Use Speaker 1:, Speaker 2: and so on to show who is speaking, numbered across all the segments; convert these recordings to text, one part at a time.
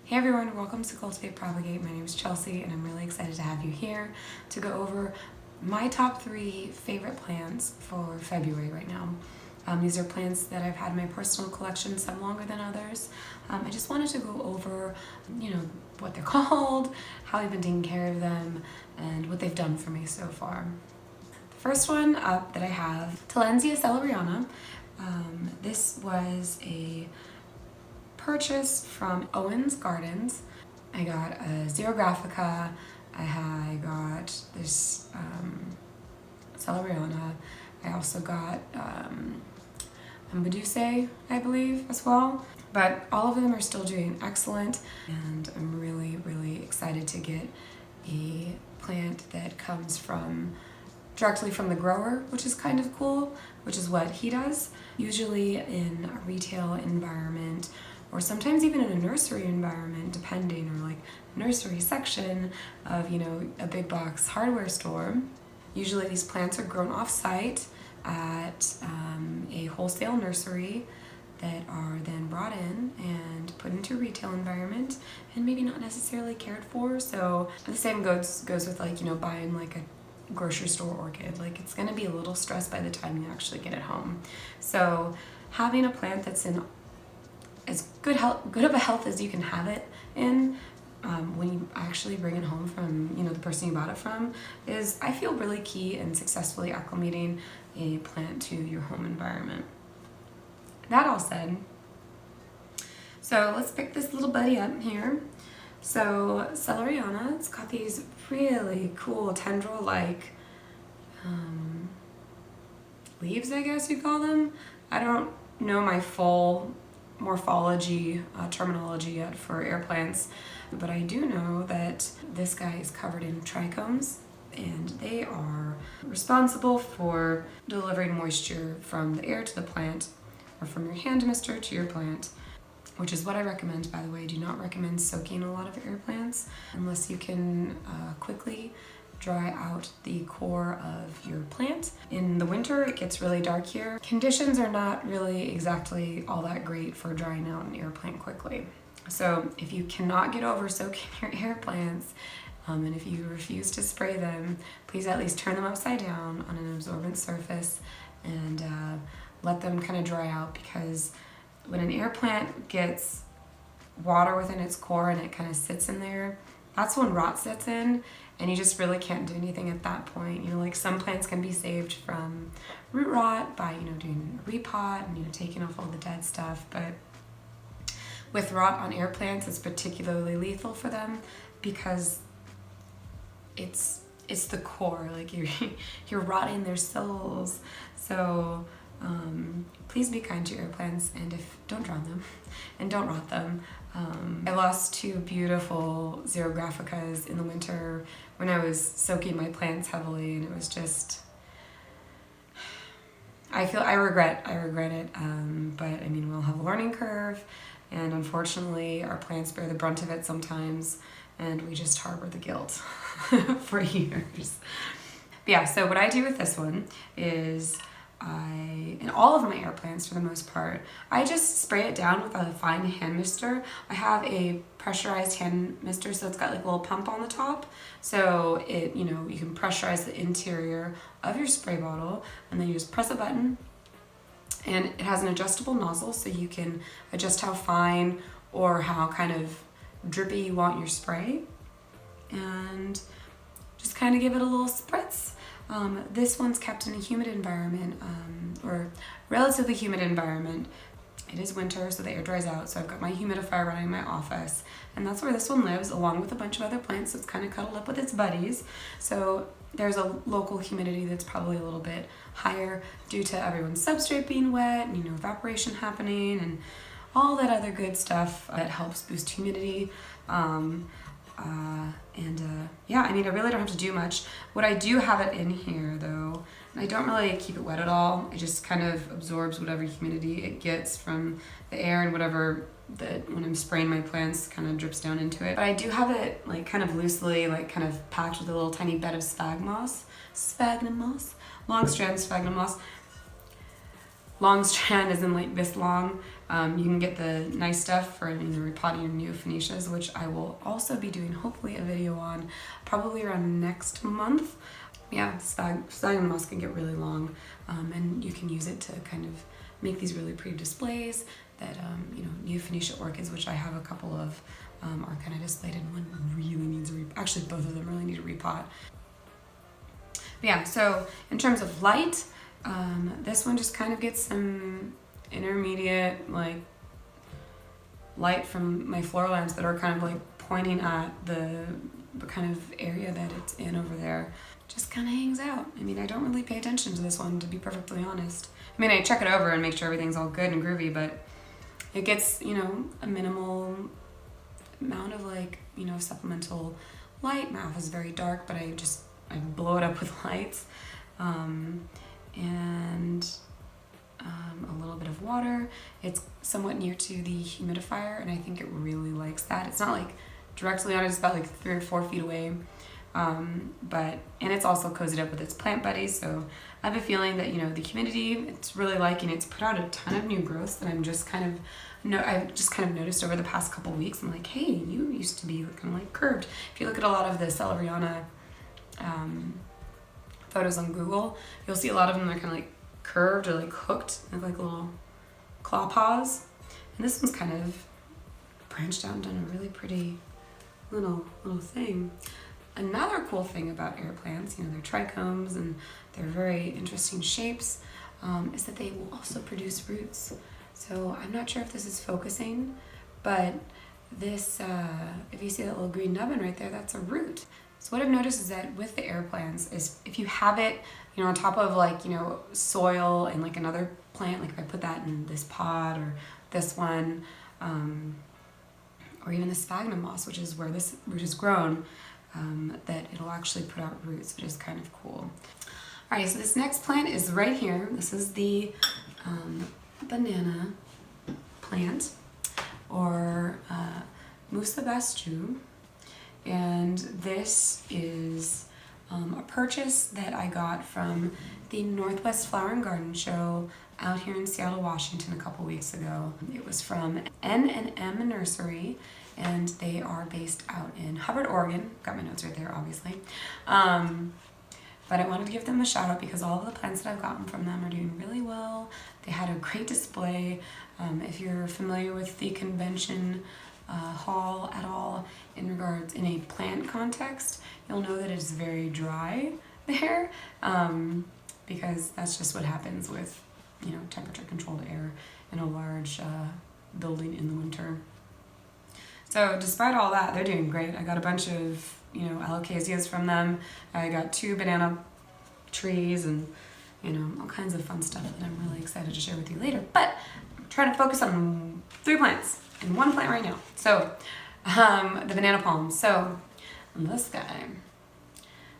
Speaker 1: Hey everyone, welcome to Cultivate Propagate. My name is Chelsea and I'm really excited to have you here to go over my top 3 favorite plants for February right now. These are plants that I've had in my personal collection, some longer than others. I just wanted to go over, what they're called, how I've been taking care of them, and what they've done for me so far. The first one up that I have, Tillandsia celeriana. This was a purchase from Owen's Gardens. I got a Xerographica. I got this celeriana. I also got Medusae, I believe, as well. But all of them are still doing excellent, and I'm really, really excited to get a plant that comes directly from the grower, which is kind of cool, which is what he does. Usually in a retail environment, or sometimes even in a nursery environment, depending, or like nursery section of, a big box hardware store. Usually these plants are grown off-site at a wholesale nursery that are then brought in and put into a retail environment and maybe not necessarily cared for. So the same goes with buying like a grocery store orchid. Like, it's going to be a little stressed by the time you actually get it home. So having a plant that's in as good of a health as you can have it in when you actually bring it home from the person you bought it from is, I feel, really key in successfully acclimating a plant to your home environment. That all said, so let's pick this little buddy up here. So celeriana, it's got these really cool tendril-like leaves, I guess you call them. I don't know my full morphology, terminology yet for air plants, but I do know that this guy is covered in trichomes, and they are responsible for delivering moisture from the air to the plant, or from your hand mister to your plant, which is what I recommend, by the way. I do not recommend soaking a lot of air plants unless you can quickly dry out the core of your plant. In the winter, it gets really dark here. Conditions are not really exactly all that great for drying out an air plant quickly. So if you cannot get over soaking your air plants, and if you refuse to spray them, please at least turn them upside down on an absorbent surface and let them kind of dry out, because when an air plant gets water within its core and it kind of sits in there, that's when rot sets in, and you just really can't do anything at that point. Like, some plants can be saved from root rot by doing a repot and taking off all the dead stuff, but with rot on air plants, it's particularly lethal for them because it's the core. Like, you're rotting their souls. So please be kind to your air plants, and don't drown them and don't rot them. I lost 2 beautiful Xerographicas in the winter when I was soaking my plants heavily, and it was just, I regret it, but we'll have a learning curve, and unfortunately our plants bear the brunt of it sometimes, and we just harbor the guilt for years. But yeah, so what I do with this one is in all of my air plants, for the most part, I just spray it down with a fine hand mister. I have a pressurized hand mister, so it's got like a little pump on the top, so it you can pressurize the interior of your spray bottle, and then you just press a button, and it has an adjustable nozzle, so you can adjust how fine or how kind of drippy you want your spray, and just kind of give it a little spritz. This one's kept in a humid environment, or relatively humid environment. It is winter, so the air dries out, so I've got my humidifier running in my office, and that's where this one lives, along with a bunch of other plants. So it's kind of cuddled up with its buddies. So there's a local humidity that's probably a little bit higher due to everyone's substrate being wet, and evaporation happening, and all that other good stuff that helps boost humidity. I really don't have to do much. What I do have it in here, though, and I don't really keep it wet at all. It just kind of absorbs whatever humidity it gets from the air, and whatever that when I'm spraying my plants kind of drips down into it. But I do have it kind of loosely, kind of packed with a little tiny bed of sphagnum moss, long strand sphagnum moss. long strand isn't like this long. You can get the nice stuff for repotting your new fejeensis, which I will also be doing hopefully a video on probably around next month. Yeah, sphagnum moss can get really long, and you can use it to kind of make these really pretty displays that, new fejeensis orchids, which I have a couple of, are kind of displayed, and one really needs actually both of them really need a repot. But yeah, so in terms of light, this one just kind of gets some intermediate like light from my floor lamps that are kind of like pointing at the kind of area that it's in over there. Just kind of hangs out. I mean, I don't really pay attention to this one, to be perfectly honest. I mean, I check it over and make sure everything's all good and groovy, but it gets, a minimal amount of like, supplemental light. My office is very dark, but I blow it up with lights. And a little bit of water. It's somewhat near to the humidifier, and I think it really likes that. It's not like directly on it, it's about like 3 or 4 feet away. And it's also cozied up with its plant buddies, so I have a feeling that, the humidity, it's really liking it. It's put out a ton of new growths that I've just kind of noticed over the past couple weeks. I'm like, hey, you used to be kind of like curved. If you look at a lot of the Celeriana photos on Google, you'll see a lot of them are kind of like curved or like hooked, they have like little claw paws, and this one's kind of branched out and done a really pretty little thing. Another cool thing about air plants, they're trichomes and they're very interesting shapes, is that they will also produce roots. So I'm not sure if this is focusing, but this, if you see that little green nubbin right there, that's a root. So what I've noticed is that with the air plants is if you have it, on top of like, soil and like another plant, like if I put that in this pot or this one, or even the sphagnum moss, which is where this root is grown, that it'll actually put out roots, which is kind of cool. All right, so this next plant is right here. This is the banana plant, or Musa basjoo. And this is a purchase that I got from the Northwest Flower and Garden Show out here in Seattle, Washington a couple weeks ago. It was from N&M Nursery, and they are based out in Hubbard, Oregon. Got my notes right there, obviously. But I wanted to give them a shout out because all of the plants that I've gotten from them are doing really well. They had a great display. If you're familiar with the convention hall at all in a plant context, you'll know that it's very dry there, because that's just what happens with temperature controlled air in a large building in the winter. So despite all that, they're doing great. I got a bunch of alocasias from them. I got 2 banana trees and all kinds of fun stuff that I'm really excited to share with you later. But I'm trying to focus on 3 plants and 1 plant right now. So the banana palm. So this guy.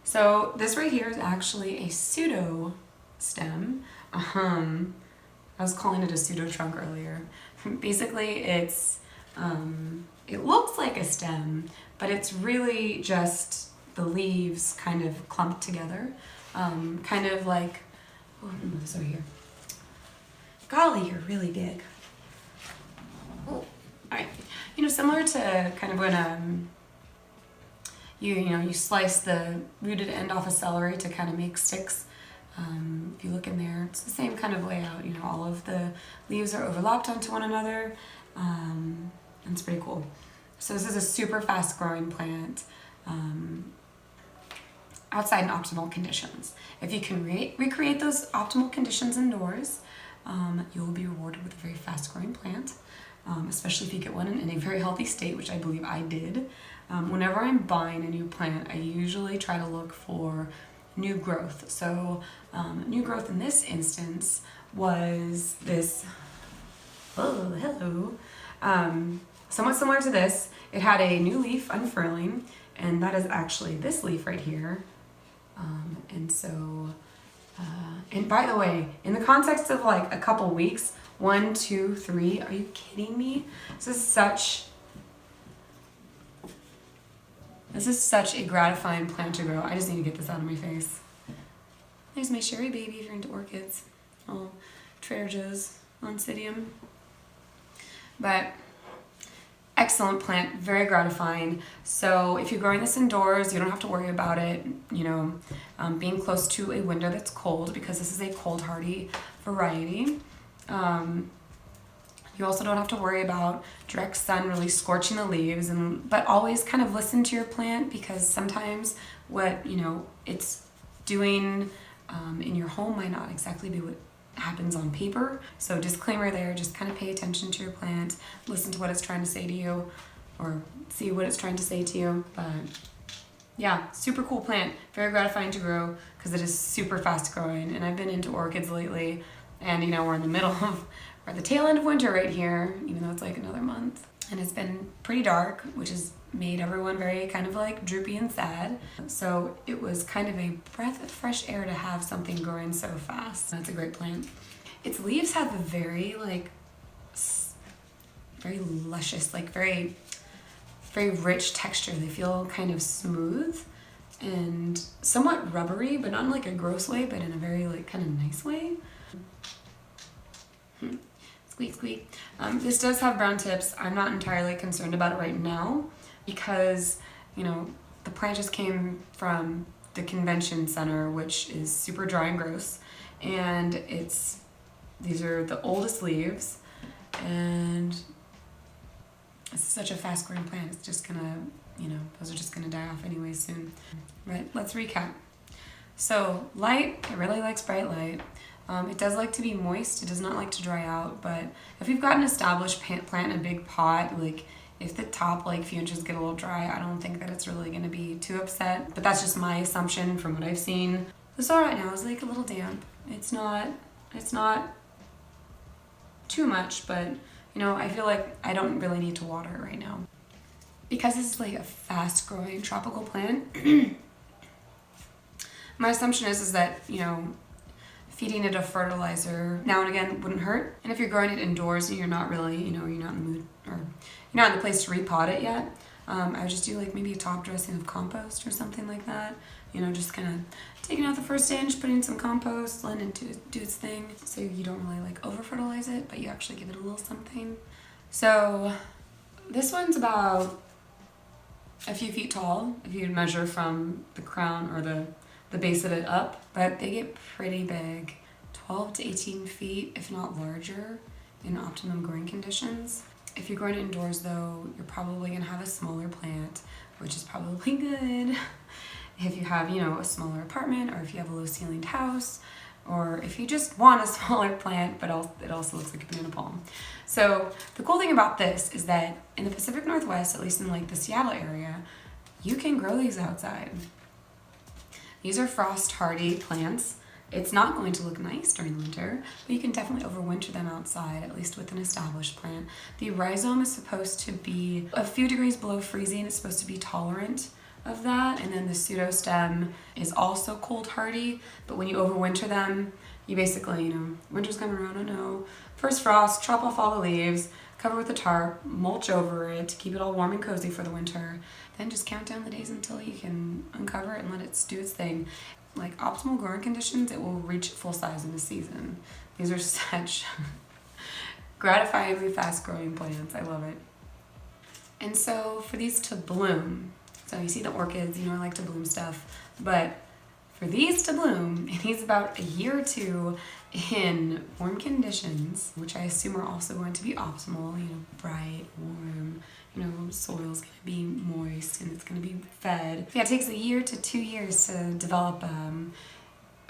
Speaker 1: So this right here is actually a pseudo stem. I was calling it a pseudo trunk earlier. Basically, it's it looks like a stem, but it's really just the leaves kind of clumped together, kind of like, oh, I'm gonna move this over here. Golly, you're really big. Oh, all right. Similar to kind of when you slice the rooted end off a celery to kind of make sticks. If you look in there, it's the same kind of layout. All of the leaves are overlapped onto one another. And it's pretty cool. So this is a super fast growing plant outside in optimal conditions. If you can recreate those optimal conditions indoors, you'll be rewarded with a very fast growing plant, especially if you get one in a very healthy state, which I believe I did. Whenever I'm buying a new plant, I usually try to look for new growth. So new growth in this instance was this, oh, hello. Somewhat similar to this. It had a new leaf unfurling, and that is actually this leaf right here. And by the way, in the context of like a couple weeks, 1, 2, 3, are you kidding me? This is such a gratifying plant to grow. I just need to get this out of my face. There's my Sharry Baby if you're into orchids. Oh, Trader Joe's Oncidium. But excellent plant, very gratifying. So if you're growing this indoors, you don't have to worry about it, you know, being close to a window that's cold, because this is a cold hardy variety. You also don't have to worry about direct sun really scorching the leaves, but always kind of listen to your plant, because sometimes what, you know, it's doing in your home might not exactly be what happens on paper. So disclaimer there, just kind of pay attention to your plant, listen to what it's trying to say to you, or see what it's trying to say to you. But yeah, super cool plant, very gratifying to grow because it is super fast growing. And I've been into orchids lately, and you know, we're in the middle of, we're at the tail end of winter right here, even though it's like another month. And it's been pretty dark, which has made everyone very kind of like droopy and sad. So it was kind of a breath of fresh air to have something growing so fast. That's a great plant. Its leaves have a very like, very luscious, like very rich texture. They feel kind of smooth and somewhat rubbery, but not in like a gross way, but in a very like kind of nice way. Squeak, squeak. This does have brown tips. I'm not entirely concerned about it right now because, you know, the plant just came from the convention center, which is super dry and gross. And these are the oldest leaves, and it's such a fast growing plant. It's just gonna, you know, those are just gonna die off anyway soon. Right, let's recap. So light, it really likes bright light. It does like to be moist. It does not like to dry out, but if you've got an established plant in a big pot, like if the top like few inches get a little dry, I don't think that it's really gonna be too upset, but that's just my assumption from what I've seen. The soil right now is like a little damp. It's not too much, but you know, I feel like I don't really need to water it right now. Because this is like a fast growing tropical plant, my assumption is that, you know, feeding it a fertilizer now and again wouldn't hurt. And if you're growing it indoors and you're not really, you know, you're not in the mood, or you're not in the place to repot it yet, I would just do like maybe a top dressing of compost or something like that. You know, just kind of taking out the first inch, putting some compost, letting it do its thing. So you don't really like over fertilize it, but you actually give it a little something. So this one's about a few feet tall if you measure from the crown or the base of it up, but they get pretty big, 12 to 18 feet, if not larger, in optimum growing conditions. If you're growing it indoors though, you're probably gonna have a smaller plant, which is probably good. If you have, you know, a smaller apartment, or if you have a low ceilinged house, or if you just want a smaller plant, but it also looks like a banana palm. So the cool thing about this is that in the Pacific Northwest, at least in like the Seattle area, you can grow these outside. These are frost hardy plants. It's not going to look nice during the winter, but you can definitely overwinter them outside, at least with an established plant. The rhizome is supposed to be a few degrees below freezing. It's supposed to be tolerant of that. And then the pseudostem is also cold hardy, but when you overwinter them, you basically, you know, winter's coming around, oh no. First frost, chop off all the leaves, cover with a tarp, mulch over it to keep it all warm and cozy for the winter. Then just count down the days until you can uncover it and let it do its thing. Like optimal growing conditions, it will reach full size in a season. These are such gratifyingly fast growing plants. I love it. And so for these to bloom, so you see the orchids, you know, I like to bloom stuff, but for these to bloom, it needs about a year or two in warm conditions, which I assume are also going to be optimal, you know, bright, warm, you know, soil's gonna be moist and it's gonna be fed. Yeah, it takes a year to 2 years to develop,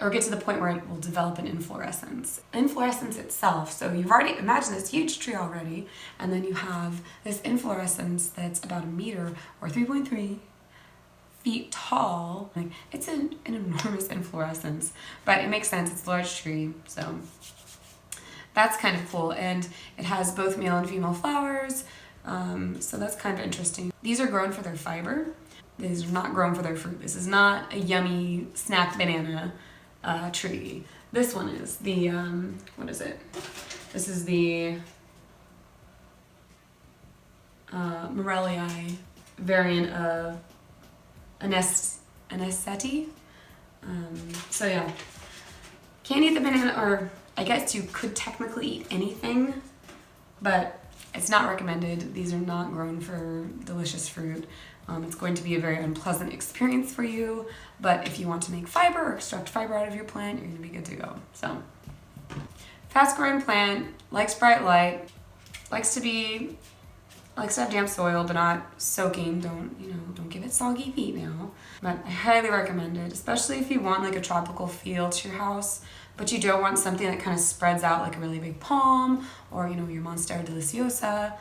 Speaker 1: or get to the point where it will develop an inflorescence. Inflorescence itself, so you've already imagined this huge tree already, and then you have this inflorescence that's about a meter or 3.3 feet tall. Like, it's an enormous inflorescence, but it makes sense, it's a large tree, so that's kind of cool. And it has both male and female flowers, so that's kind of interesting. These are grown for their fiber. These are not grown for their fruit. This is not a yummy snack banana tree. This one is the, what is it? This is the Morellii variant of anestheti. So yeah, can't eat the banana, or I guess you could technically eat anything, but it's not recommended. These are not grown for delicious fruit. It's going to be a very unpleasant experience for you, but if you want to make fiber or extract fiber out of your plant, you're gonna be good to go. So, fast growing plant, likes bright light, likes to have damp soil, but not soaking. Don't give it soggy feet now. But I highly recommend it, especially if you want like a tropical feel to your house, but you don't want something that kind of spreads out like a really big palm or your Monstera deliciosa.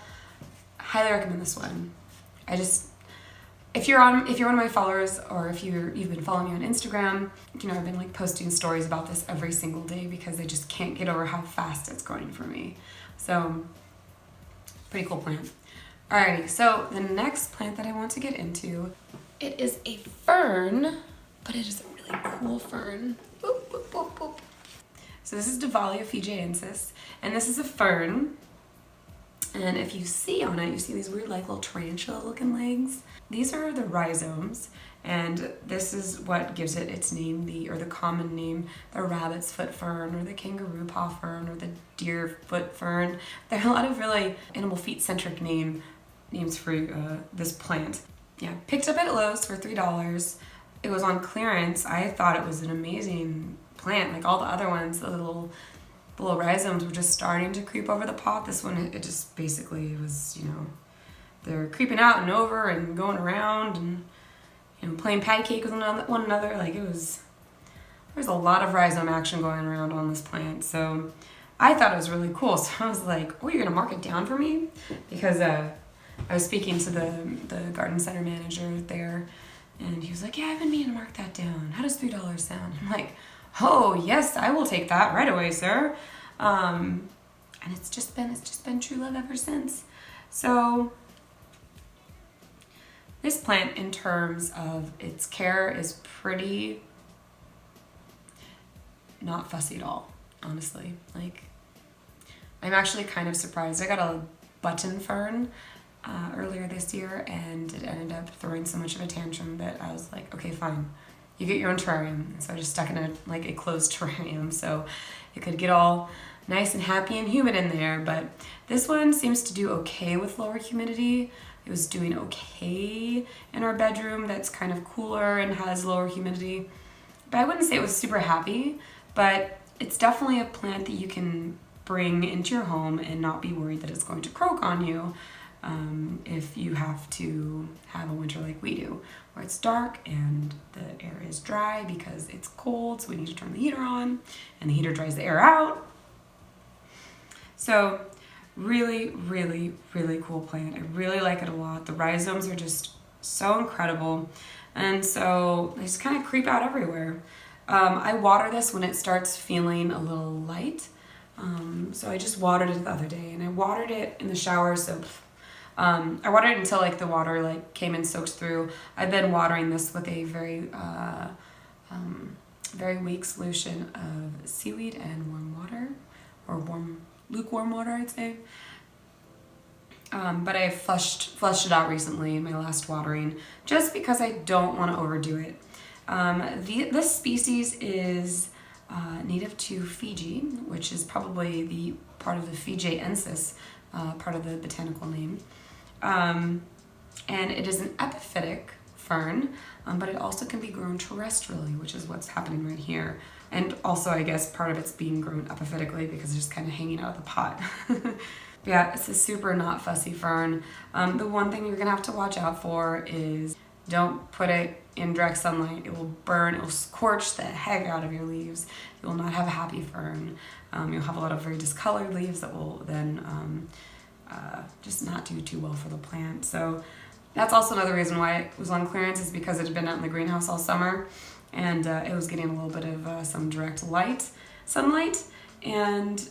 Speaker 1: Highly recommend this one. If you're one of my followers, or if you've been following me on Instagram, I've been like posting stories about this every single day because I just can't get over how fast it's growing for me. So, pretty cool plant. Alrighty, so the next plant that I want to get into, it is a fern, but it is a really cool fern. Boop, boop, boop, boop. So this is Davallia fejeensis, and this is a fern. And if you see on it, you see these weird like little tarantula looking legs. These are the rhizomes, and this is what gives it its name, the common name, the rabbit's foot fern, or the kangaroo paw fern, or the deer foot fern. There are a lot of really animal feet centric names for this plant. Yeah, picked up at Lowe's for $3. It was on clearance. I thought it was an amazing plant. Like all the other ones, the little rhizomes were just starting to creep over the pot. This one, it just basically was, they're creeping out and over and going around and playing patty cake with one another. Like there's a lot of rhizome action going around on this plant. So I thought it was really cool. So I was like, oh, you're gonna mark it down for me? Because I was speaking to the garden center manager there, and he was like, yeah, I've been meaning to mark that down. How does $3 sound? I'm like, oh yes, I will take that right away, sir. And it's just been true love ever since. So this plant, in terms of its care, is pretty not fussy at all, honestly. Like, I'm actually kind of surprised. I got a button fern earlier this year, and it ended up throwing so much of a tantrum that I was like, okay, fine. You get your own terrarium. And so I just stuck in a closed terrarium so it could get all nice and happy and humid in there. But this one seems to do okay with lower humidity. It was doing okay in our bedroom that's kind of cooler and has lower humidity. But I wouldn't say it was super happy, but it's definitely a plant that you can bring into your home and not be worried that it's going to croak on you if you have to have a winter like we do, where it's dark and the air is dry because it's cold, so we need to turn the heater on, and the heater dries the air out. So really, really, really cool plant. I really like it a lot. The rhizomes are just so incredible, and so they just kind of creep out everywhere. I water this when it starts feeling a little light. So I just watered it the other day, and I watered it in the shower, so I watered it until the water came and soaked through. I've been watering this with a very weak solution of seaweed and warm water, or lukewarm water, I'd say. But I flushed it out recently in my last watering, just because I don't want to overdo it. This species is native to Fiji, which is probably the part of the fejeensis, part of the botanical name. And it is an epiphytic fern, but it also can be grown terrestrially, which is what's happening right here. And also, I guess, part of it's being grown epiphytically because it's just kind of hanging out of the pot. Yeah, it's a super not fussy fern. The one thing you're gonna have to watch out for is don't put it in direct sunlight. It will burn, it will scorch the heck out of your leaves. You will not have a happy fern. You'll have a lot of very discolored leaves that will then just not do too well for the plant. So that's also another reason why it was on clearance, is because it had been out in the greenhouse all summer, and it was getting a little bit of some direct sunlight, and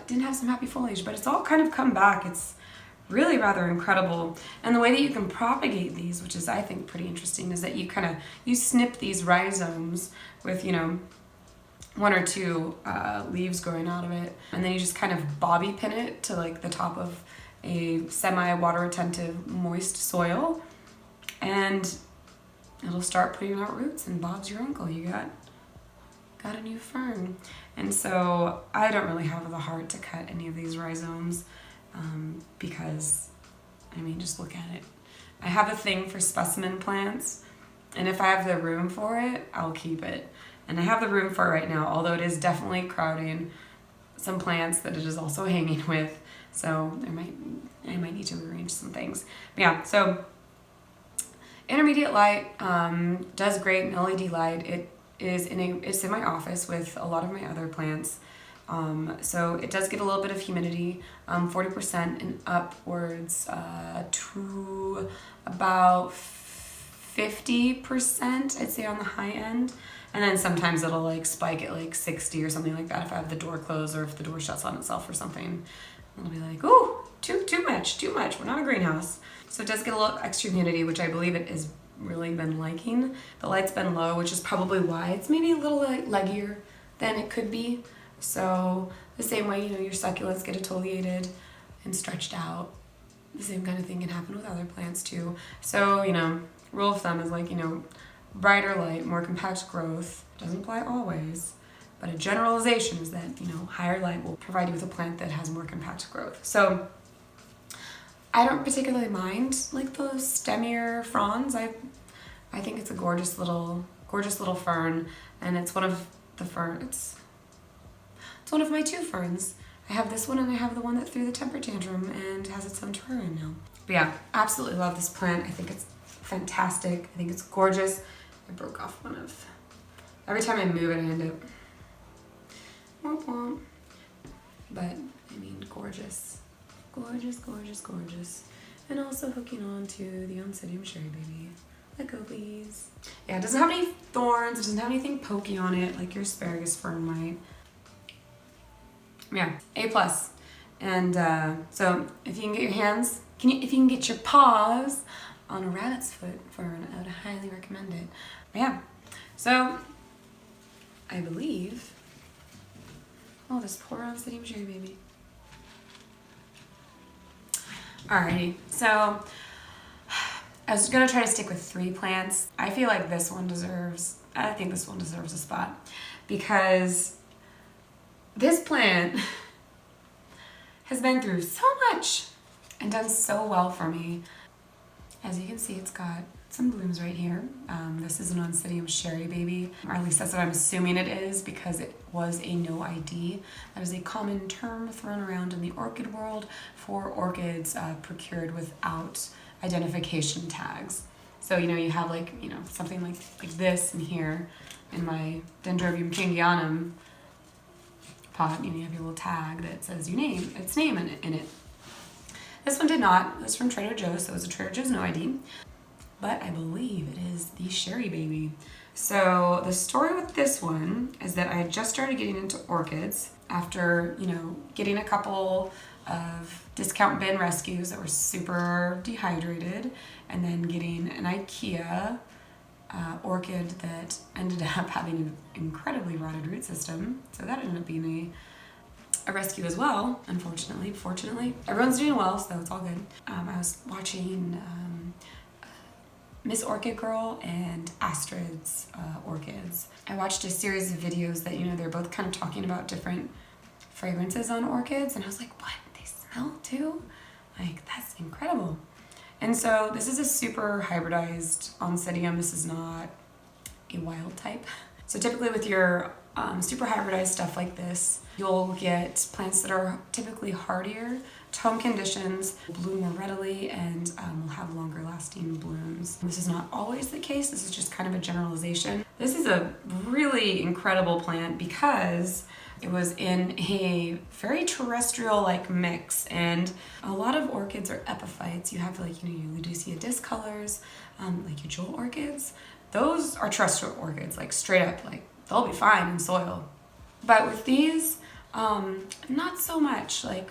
Speaker 1: didn't have some happy foliage, but it's all kind of come back. It's really rather incredible. And the way that you can propagate these, which is I think pretty interesting, is that you snip these rhizomes with one or two leaves growing out of it, and then you just kind of bobby pin it to the top of a semi-water retentive moist soil, and it'll start putting out roots, and Bob's your uncle. You got got a new fern. And so I don't really have the heart to cut any of these rhizomes because, I mean, just look at it. I have a thing for specimen plants, and if I have the room for it, I'll keep it. And I have the room for it right now, although it is definitely crowding some plants that it is also hanging with. So I might need to rearrange some things. But yeah, so intermediate light does great. An LED light. It's in my office with a lot of my other plants. So it does get a little bit of humidity, 40% and upwards to about 50%, I'd say, on the high end. And then sometimes it'll like spike at like 60 or something like that if I have the door closed or if the door shuts on itself or something. It'll be like, ooh, too much. We're not a greenhouse. So it does get a little extra humidity, which I believe it has really been liking. The light's been low, which is probably why it's maybe a little like leggier than it could be. So the same way, your succulents get exfoliated and stretched out. The same kind of thing can happen with other plants too. So, rule of thumb is like, brighter light, more compact growth. Doesn't apply always, but a generalization is that, higher light will provide you with a plant that has more compact growth. So I don't particularly mind like those stemmier fronds. I think it's a gorgeous little fern, and it's one of the ferns. It's one of my two ferns. I have this one and I have the one that threw the temper tantrum and has its own terrarium now. But yeah, absolutely love this plant. I think it's fantastic. I think it's gorgeous. I broke off one of... Every time I move it, I end up... Womp womp. But, I mean, gorgeous. Gorgeous. And also hooking on to the Oncidium Sharry Baby. Let go, please. Yeah, it doesn't have any thorns. It doesn't have anything pokey on it like your asparagus fern might. Yeah, A+. And so if you can get your hands, if you can get your paws on a rabbit's foot fern, I would highly recommend it. But yeah, so I believe, this poor Oncidium Sharry Baby. Alrighty, so I was gonna try to stick with 3 plants. I feel like I think this one deserves a spot because this plant has been through so much and done so well for me. As you can see, it's got some blooms right here. This is an Oncidium Sharry Baby, or at least that's what I'm assuming it is because it was a noID. That is a common term thrown around in the orchid world for orchids procured without identification tags. So, you have like, something like this in here in my Dendrobium kingianum pot, you have your little tag that says its name in it. This one did not. It was from Trader Joe's, so it was a Trader Joe's noID. But I believe it is the Sharry Baby. So the story with this one is that I had just started getting into orchids after, getting a couple of discount bin rescues that were super dehydrated, and then getting an IKEA orchid that ended up having an incredibly rotted root system. So that ended up being a rescue as well, unfortunately. Fortunately, everyone's doing well, so it's all good. I was watching Miss Orchid Girl and Astrid's orchids. I watched a series of videos that, they're both kind of talking about different fragrances on orchids, and I was like, what? They smell too? Like, that's incredible. And so this is a super hybridized Oncidium. This is not a wild type. So typically with your super hybridized stuff like this, you'll get plants that are typically hardier to home conditions, bloom more readily, and will have longer lasting blooms. This is not always the case. This is just kind of a generalization. This is a really incredible plant because it was in a very terrestrial-like mix, and a lot of orchids are epiphytes. You have your Luducia discolors, like your jewel orchids. Those are terrestrial orchids, like straight up, like they'll be fine in soil. But with these, not so much. Like,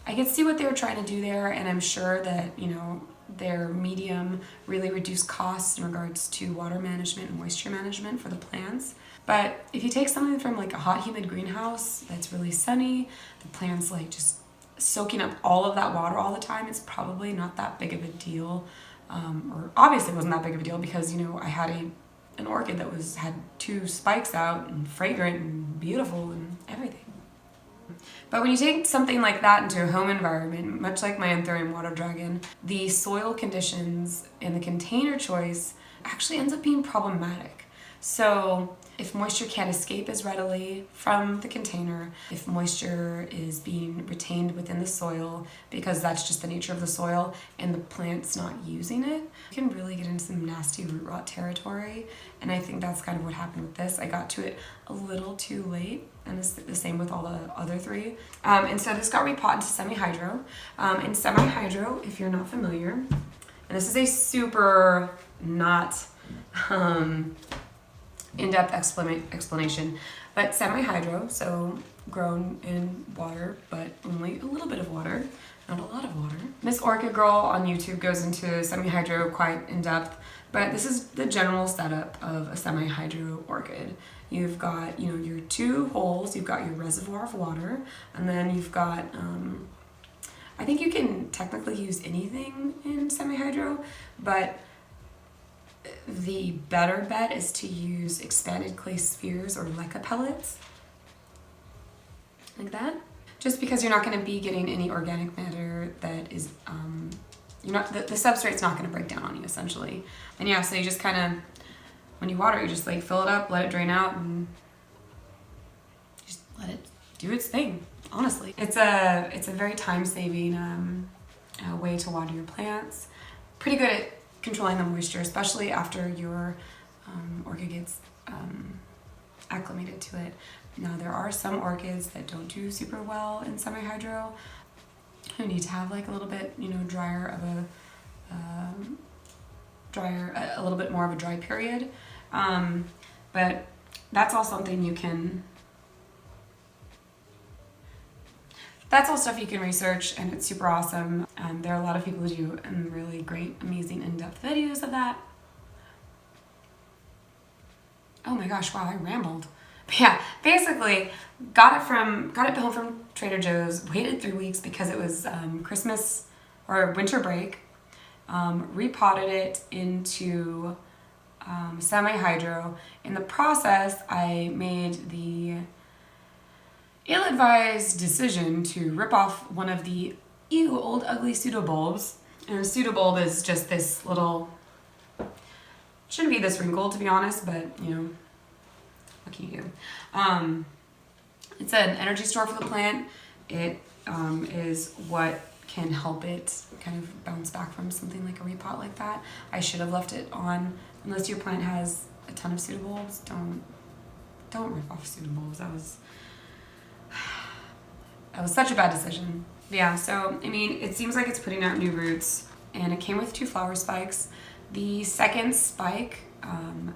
Speaker 1: I could see what they were trying to do there, and I'm sure that, their medium really reduced costs in regards to water management and moisture management for the plants. But if you take something from like a hot, humid greenhouse that's really sunny, the plant's like just soaking up all of that water all the time, it's probably not that big of a deal. Or obviously it wasn't that big of a deal because, I had an orchid that had 2 spikes out and fragrant and beautiful and everything. But when you take something like that into a home environment, much like my Anthurium water dragon, the soil conditions and the container choice actually ends up being problematic. So if moisture can't escape as readily from the container, if moisture is being retained within the soil because that's just the nature of the soil and the plant's not using it, you can really get into some nasty root rot territory. And I think that's kind of what happened with this. I got to it a little too late, and it's the same with all the other 3. And so this got repotted into semi-hydro. And semi-hydro, if you're not familiar, and this is a super not in-depth explanation, but semi-hydro, so grown in water, but only a little bit of water, not a lot of water. Miss Orchid Girl on YouTube goes into semi-hydro quite in depth, but this is the general setup of a semi-hydro orchid. You've got, your 2 holes, you've got your reservoir of water, and then you've got, I think you can technically use anything in semi-hydro, but the better bet is to use expanded clay spheres or leca pellets, like that. Just because you're not going to be getting any organic matter that is, the substrate's not going to break down on you, essentially. And yeah, so you just kind of, when you water, you just like fill it up, let it drain out, and just let it do its thing, honestly. It's a very time-saving way to water your plants. Pretty good at controlling the moisture, especially after your orchid gets acclimated to it. Now there are some orchids that don't do super well in semi-hydro, who need to have like a little bit, drier of a little bit more of a dry period. But that's all something that's all stuff you can research, and it's super awesome. There are a lot of people who do really great, amazing, in-depth videos of that. Oh my gosh, wow, I rambled. But yeah, basically, got it home from Trader Joe's, waited 3 weeks because it was Christmas or winter break, repotted it into semi-hydro. In the process, I made the ill-advised decision to rip off one of the old ugly pseudobulbs. And a pseudobulb is just this little, shouldn't be this wrinkled to be honest, but what can you do? It's an energy store for the plant. It is what can help it kind of bounce back from something like a repot like that. I should have left it on, unless your plant has a ton of pseudobulbs. Don't rip off pseudobulbs. That was such a bad decision. Yeah, so, it seems like it's putting out new roots, and it came with 2 flower spikes. The second spike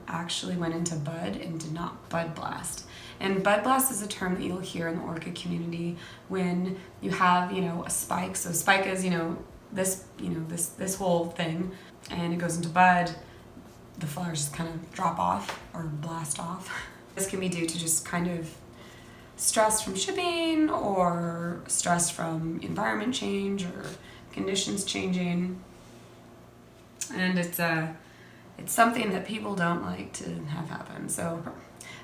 Speaker 1: actually went into bud and did not bud blast. And bud blast is a term that you'll hear in the orchid community when you have, a spike. So spike is, this whole thing, and it goes into bud. The flowers just kind of drop off or blast off. This can be due to just kind of stress from shipping or stress from environment change or conditions changing. And it's something that people don't like to have happen. So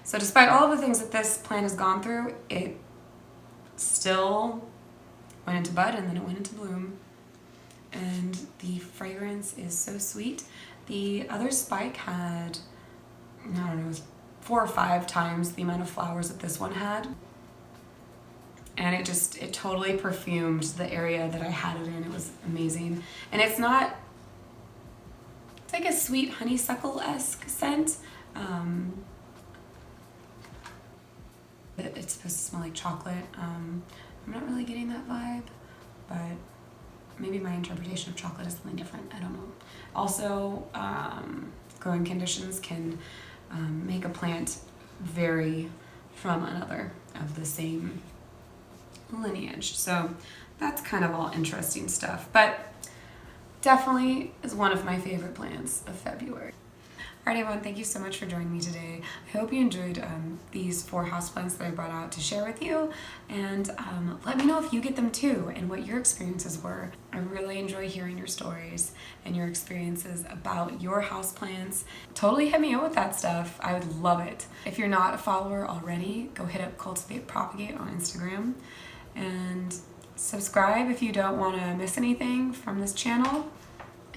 Speaker 1: despite all of the things that this plant has gone through, it still went into bud and then it went into bloom. And the fragrance is so sweet. The other spike had, 4 or 5 times the amount of flowers that this one had. And it totally perfumed the area that I had it in. It was amazing. And it's like a sweet honeysuckle-esque scent. It's supposed to smell like chocolate. I'm not really getting that vibe, but maybe my interpretation of chocolate is something different. I don't know. Also, growing conditions can make a plant vary from another of the same lineage. So that's kind of all interesting stuff, but definitely is one of my favorite plants of February. Alright everyone, thank you so much for joining me today. I hope you enjoyed these 4 houseplants that I brought out to share with you, and let me know if you get them too and what your experiences were. I really enjoy hearing your stories and your experiences about your houseplants. Totally hit me up with that stuff. I would love it. If you're not a follower already, go hit up Cultivate Propagate on Instagram and subscribe if you don't want to miss anything from this channel,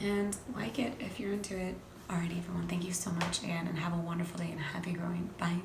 Speaker 1: and like it if you're into it. Alrighty everyone, thank you so much again, and have a wonderful day and happy growing. Bye.